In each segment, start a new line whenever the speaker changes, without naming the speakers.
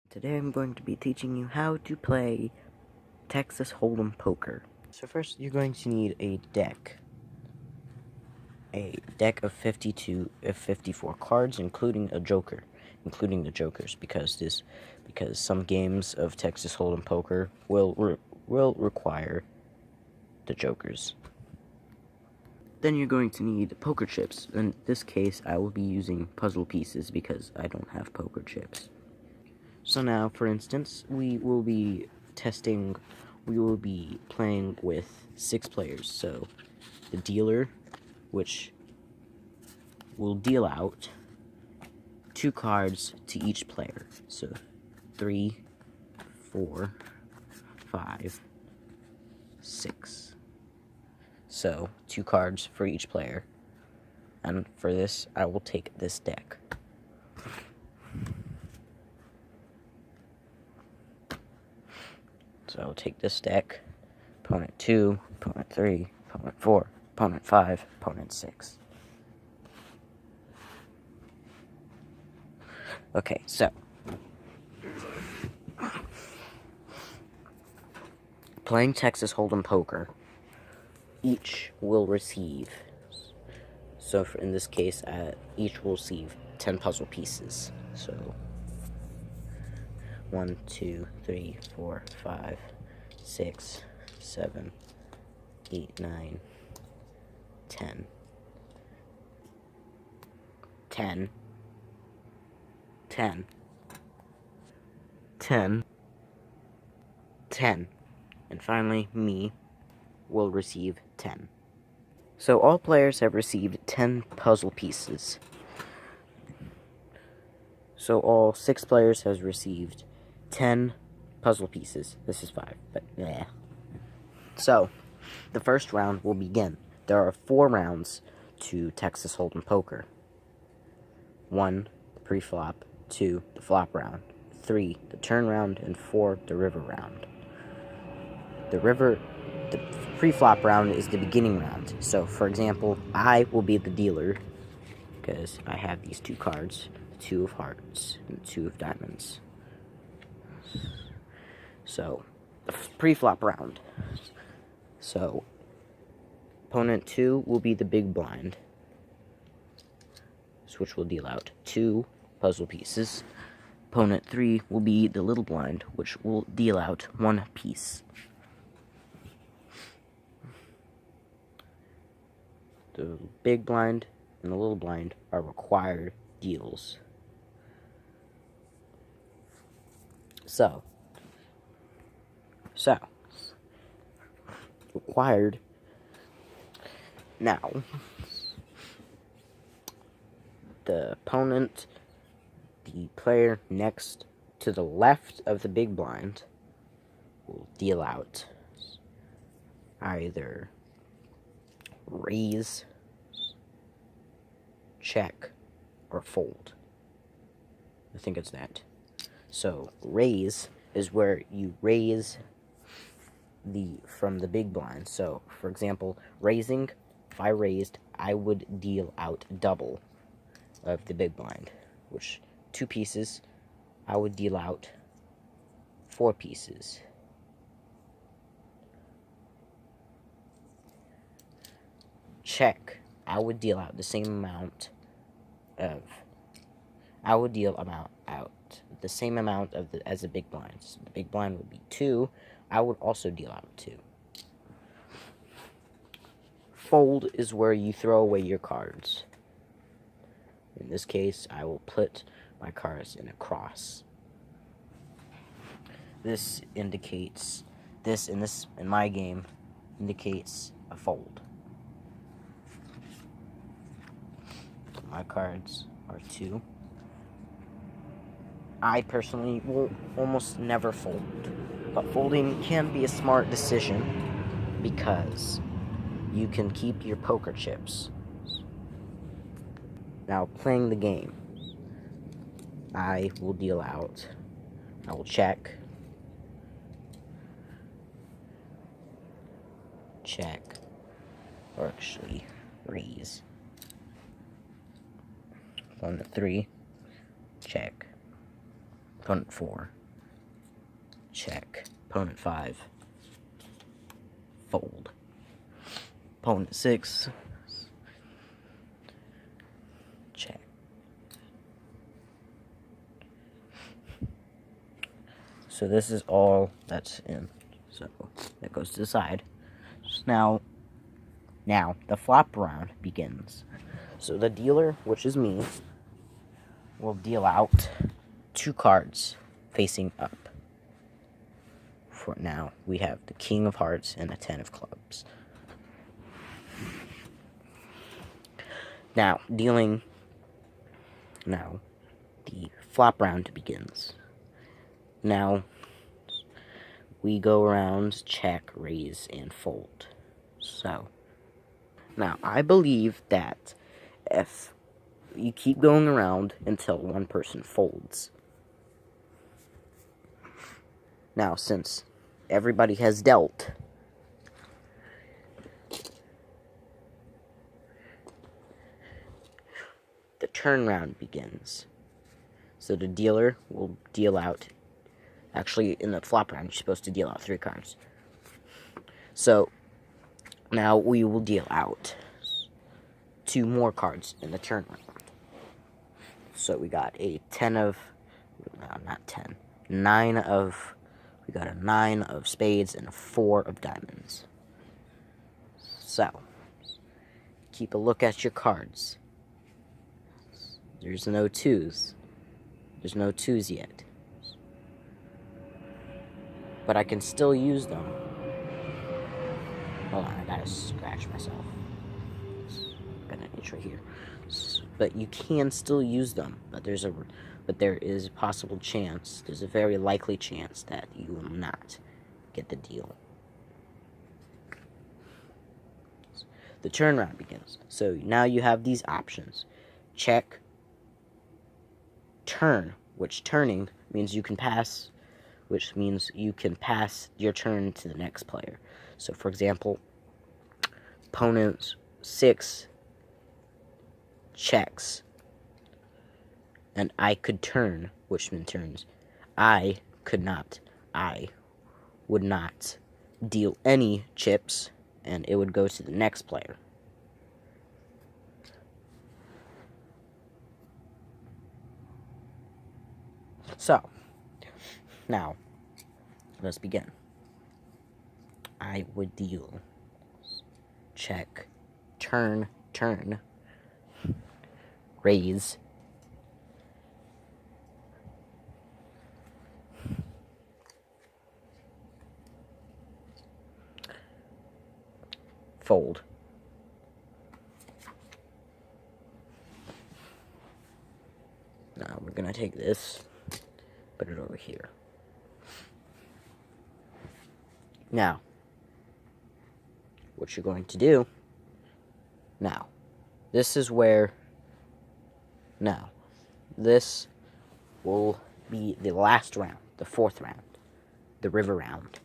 Today I'm going to be teaching you how to play Texas Hold'em Poker. So first you're going to need a deck. A deck of 54 cards, including the jokers, because some games of Texas Hold'em Poker will require the jokers. Then you're going to need poker chips. In this case, I will be using puzzle pieces because I don't have poker chips. So now, for instance, we will be playing with 6 players. So, the dealer, which will deal out 2 cards to each player. So, 3, 4, 5, 6. So, 2 cards for each player. And for this, I will take this deck. So I'll take this deck, opponent 2, opponent 3, opponent 4, opponent 5, opponent 6. Okay, so playing Texas Hold'em Poker, each will receive, in this case, each will receive 10 puzzle pieces. So 1, 2, 3, 4, 5, 6, 7, 8, 9, 10. 10. 10. 10. 10. And finally, me will receive 10. So all players have received 10 puzzle pieces. So all 6 players has received 10 puzzle pieces. This is 5, but yeah. So, the first round will begin. There are 4 rounds to Texas Hold'em Poker. 1, the pre-flop, 2, the flop round, 3, the turn round, and 4, the river round. The pre-flop round is the beginning round. So, for example, I will be the dealer, because I have these 2 cards, 2 of hearts, and 2 of diamonds. So, the pre-flop round. So, opponent 2 will be the big blind, which will deal out 2 puzzle pieces. Opponent 3 will be the little blind, which will deal out 1 piece. The big blind and the little blind are required deals. So, required. Now, the opponent, the player next to the left of the big blind, will deal out either raise, check, or fold. I think it's that. So, raise is where you raise from the big blind. So, for example, raising, if I raised, I would deal out double of the big blind, which 2 pieces, I would deal out 4 pieces. Check, I would deal out the same amount of, as the big blind. So the big blind would be 2, I would also deal out 2. Fold is where you throw away your cards. In this case, I will put my cards in a cross. This indicates, in my game, indicates a fold. My cards are 2. I personally will almost never fold, but folding can be a smart decision because you can keep your poker chips. Now, playing the game, I will deal out, I will check, or actually raise. Opponent 3, check. Opponent 4, check. Opponent 5, fold. Opponent 6, check. So this is all that's in. So that goes to the side. So now the flop round begins. So the dealer, which is me, will deal out 2 cards facing up. For now, we have the King of Hearts and the 10 of Clubs. Now, the flop round begins. Now, we go around, check, raise, and fold. So, now, I believe that if you keep going around until one person folds. Now, since everybody has dealt, the turn round begins. So the dealer will deal out, actually in the flop round, you're supposed to deal out 3 cards. So now we will deal out 2 more cards in the turn round. So we got a 10 of, no, not 10, 9 of, we got a 9 of spades and a 4 of diamonds. So, keep a look at your cards. There's no 2s. There's no 2s yet. But I can still use them. Hold on, I gotta scratch myself. Got an itch right here. But you can still use them. But there is a possible chance. There's a very likely chance that you will not get the deal. The turn round begins. So now you have these options: check, turn, which turning means you can pass, which means you can pass your turn to the next player. So, for example, opponent 6 checks, and I could turn, which means turns. I would not deal any chips, and it would go to the next player. So, now, let's begin. I would deal check, turn, raise, fold, now we're gonna take this, put it over here. Now, what you're going to do, now, this is where, now, this will be the last round, the 4th round, the river round.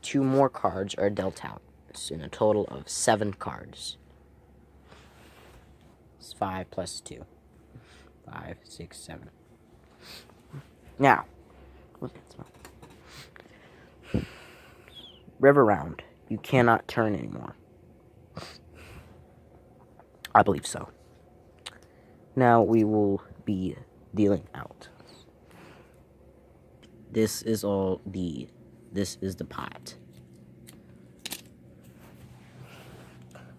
2 more cards are dealt out. It's in a total of 7 cards. It's 5 plus 2. 5, 6, 7. Now, river round. You cannot turn anymore. I believe so. Now we will be dealing out. This is the pot.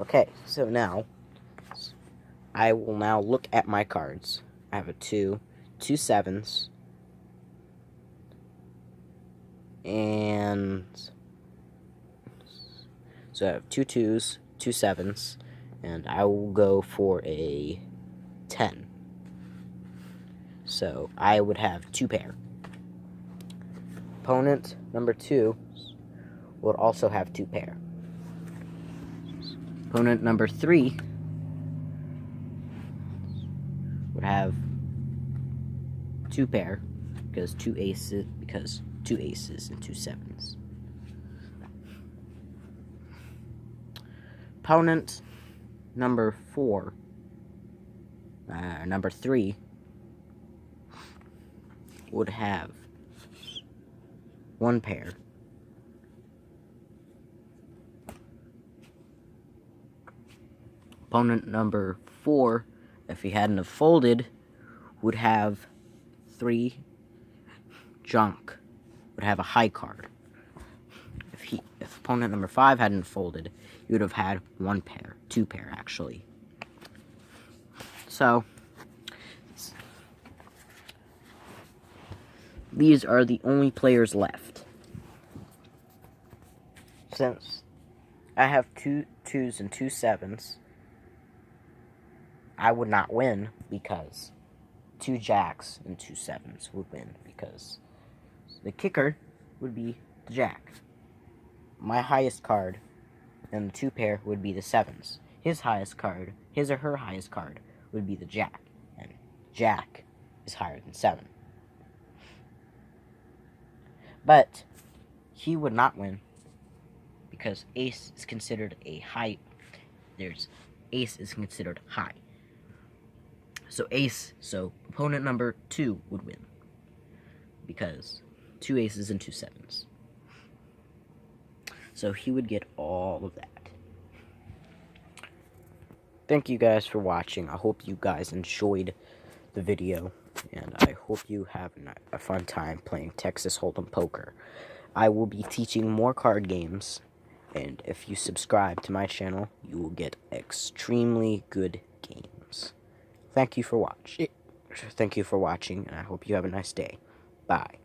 Okay, so now, I will now look at my cards. I have a 2, 2 7s, and so I have 2 2s, 2 7s, and I will go for a 10. So I would have 2 pair. Opponent number 2 would also have 2 pair. Opponent number 3 would have 2 pair because 2 aces and 2 7s. Opponent number 3 would have one pair. Opponent number 4, if he hadn't have folded, would have 3 junk, would have a high card. If opponent number 5 hadn't folded, he would have had 1 pair, 2 pair actually. So these are the only players left. Since I have 2 2s and 2 7s, I would not win because 2 jacks and 2 7s would win because the kicker would be the jack. My highest card in the 2 pair would be the 7s. His highest card, his or her highest card, would be the jack. And jack is higher than 7. But he would not win because ace is considered a high. Ace is considered high. So opponent number 2 would win because 2 aces and 2 7s. So he would get all of that. Thank you guys for watching. I hope you guys enjoyed the video, and I hope you have a fun time playing Texas Hold'em Poker. I will be teaching more card games, and if you subscribe to my channel, you will get extremely good games. Thank you for watching, and I hope you have a nice day. Bye.